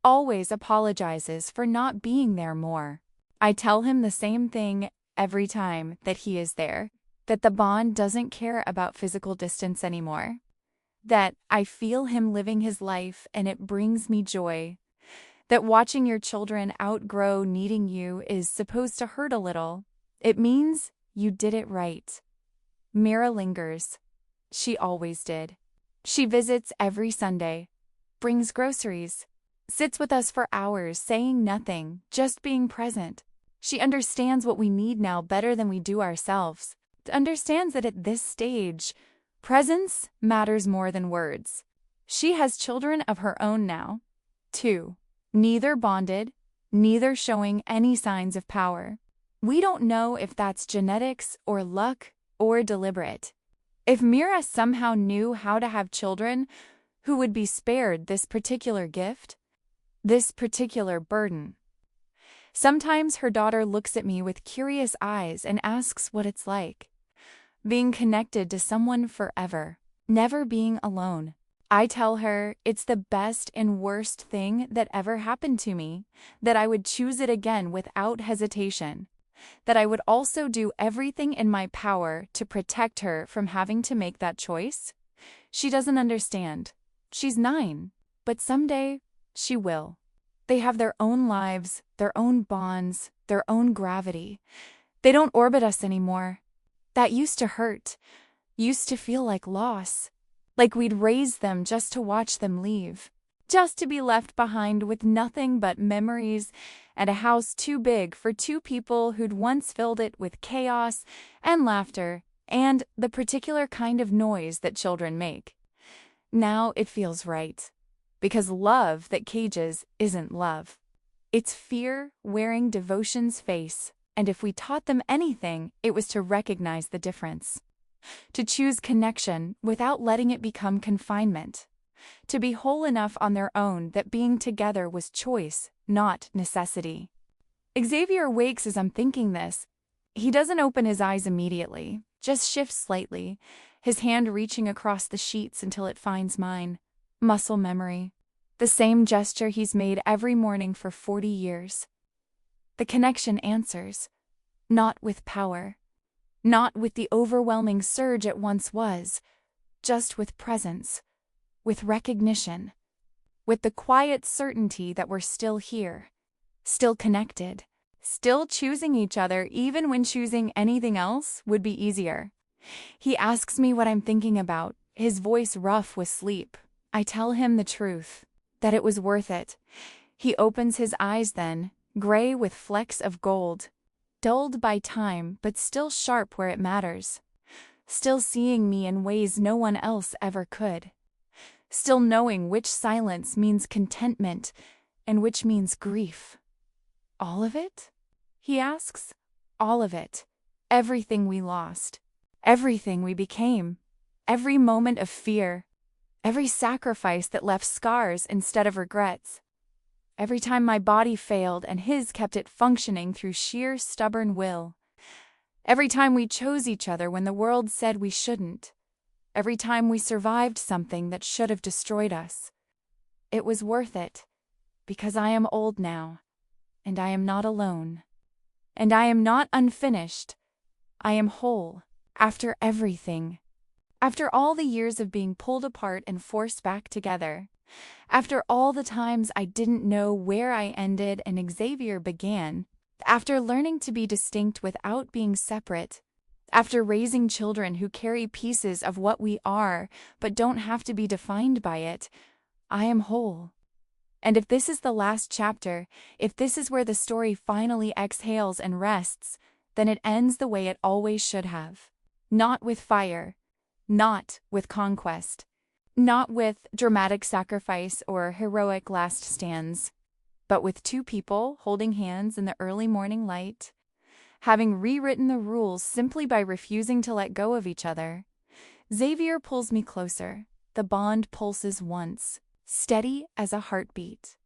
always apologizes for not being there more. I tell him the same thing every time that he is there, that the bond doesn't care about physical distance anymore, that I feel him living his life and it brings me joy, that watching your children outgrow needing you is supposed to hurt a little. It means you did it right. Mira lingers. She always did. She visits every Sunday, brings groceries, sits with us for hours saying nothing, just being present. She understands what we need now better than we do ourselves. Understands that at this stage, presence matters more than words. She has children of her own now. 2. Neither bonded, neither showing any signs of power. We don't know if that's genetics or luck or deliberate. If Mira somehow knew how to have children who would be spared this particular gift, this particular burden. Sometimes her daughter looks at me with curious eyes and asks what it's like. Being connected to someone forever, never being alone. I tell her it's the best and worst thing that ever happened to me, that I would choose it again without hesitation, that I would also do everything in my power to protect her from having to make that choice. She doesn't understand. She's 9, but someday she will. They have their own lives, their own bonds, their own gravity. They don't orbit us anymore. That used to hurt, used to feel like loss, like we'd raised them just to watch them leave, just to be left behind with nothing but memories and a house too big for 2 people who'd once filled it with chaos and laughter and the particular kind of noise that children make. Now it feels right, because love that cages isn't love. It's fear wearing devotion's face, and if we taught them anything, it was to recognize the difference. To choose connection without letting it become confinement. To be whole enough on their own that being together was choice, not necessity. Xavier wakes as I'm thinking this. He doesn't open his eyes immediately, just shifts slightly, his hand reaching across the sheets until it finds mine. Muscle memory. The same gesture he's made every morning for 40 years. The connection answers. Not with power. Not with the overwhelming surge it once was. Just with presence. With recognition. With the quiet certainty that we're still here. Still connected. Still choosing each other even when choosing anything else would be easier. He asks me what I'm thinking about, his voice rough with sleep. I tell him the truth, that it was worth it. He opens his eyes then, gray with flecks of gold, dulled by time but still sharp where it matters, still seeing me in ways no one else ever could, still knowing which silence means contentment and which means grief. All of it? He asks. All of it. Everything we lost. Everything we became. Every moment of fear. Every sacrifice that left scars instead of regrets. Every time my body failed and his kept it functioning through sheer stubborn will. Every time we chose each other when the world said we shouldn't. Every time we survived something that should have destroyed us. It was worth it, because I am old now, and I am not alone. And I am not unfinished. I am whole, after everything. After all the years of being pulled apart and forced back together. After all the times I didn't know where I ended and Xavier began. After learning to be distinct without being separate. After raising children who carry pieces of what we are, but don't have to be defined by it, I am whole. And if this is the last chapter, if this is where the story finally exhales and rests, then it ends the way it always should have. Not with fire, not with conquest, not with dramatic sacrifice or heroic last stands, but with two people holding hands in the early morning light, having rewritten the rules simply by refusing to let go of each other. Xavier pulls me closer. The bond pulses once, steady as a heartbeat.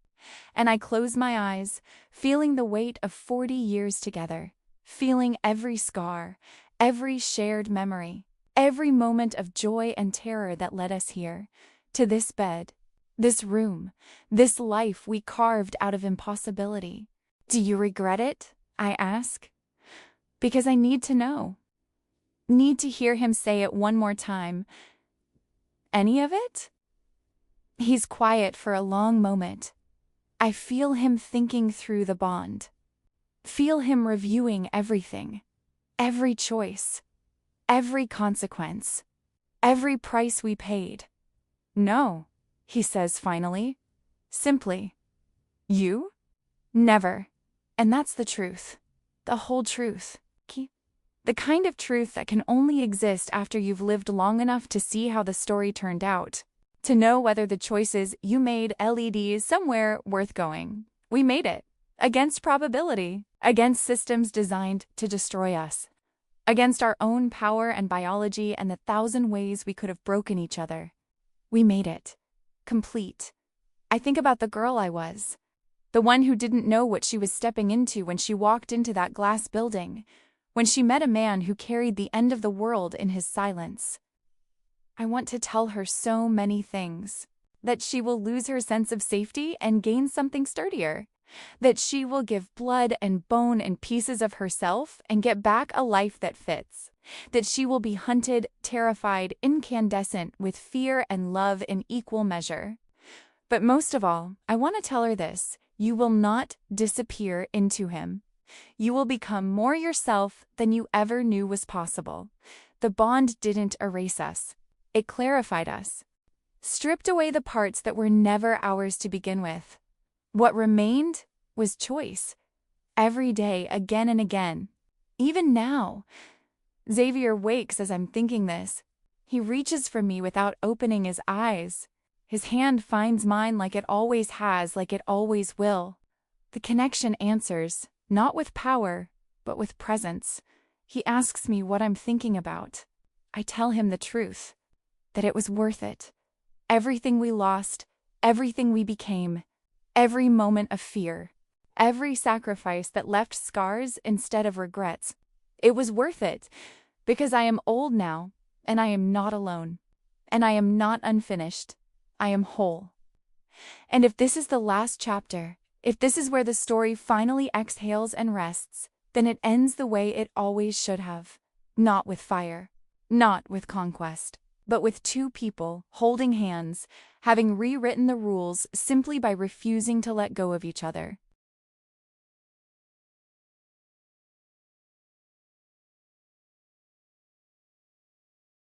And I close my eyes, feeling the weight of 40 years together, feeling every scar, every shared memory, every moment of joy and terror that led us here, to this bed, this room, this life we carved out of impossibility. Do you regret it? I ask. Because I need to know. Need to hear him say it one more time. Any of it? He's quiet for a long moment. I feel him thinking through the bond. Feel him reviewing everything. Every choice. Every consequence. Every price we paid. No, he says finally. Simply. You? Never. And that's the truth. The whole truth. The kind of truth that can only exist after you've lived long enough to see how the story turned out. To know whether the choices you made LEDs somewhere worth going. We made it. Against probability. Against systems designed to destroy us. Against our own power and biology and the 1,000 ways we could have broken each other. We made it. Complete. I think about the girl I was. The one who didn't know what she was stepping into when she walked into that glass building. When she met a man who carried the end of the world in his silence. I want to tell her so many things. That she will lose her sense of safety and gain something sturdier. That she will give blood and bone and pieces of herself and get back a life that fits. That she will be hunted, terrified, incandescent with fear and love in equal measure. But most of all, I want to tell her this. You will not disappear into him. You will become more yourself than you ever knew was possible. The bond didn't erase us. It clarified us. Stripped away the parts that were never ours to begin with. What remained was choice. Every day, again and again. Even now. Xavier wakes as I'm thinking this. He reaches for me without opening his eyes. His hand finds mine like it always has, like it always will. The connection answers. Not with power, but with presence. He asks me what I'm thinking about. I tell him the truth. That it was worth it. Everything we lost, everything we became, every moment of fear, every sacrifice that left scars instead of regrets. It was worth it, because I am old now, and I am not alone. And I am not unfinished. I am whole. And if this is the last chapter, if this is where the story finally exhales and rests, then it ends the way it always should have. Not with fire, not with conquest, but with two people holding hands, having rewritten the rules simply by refusing to let go of each other.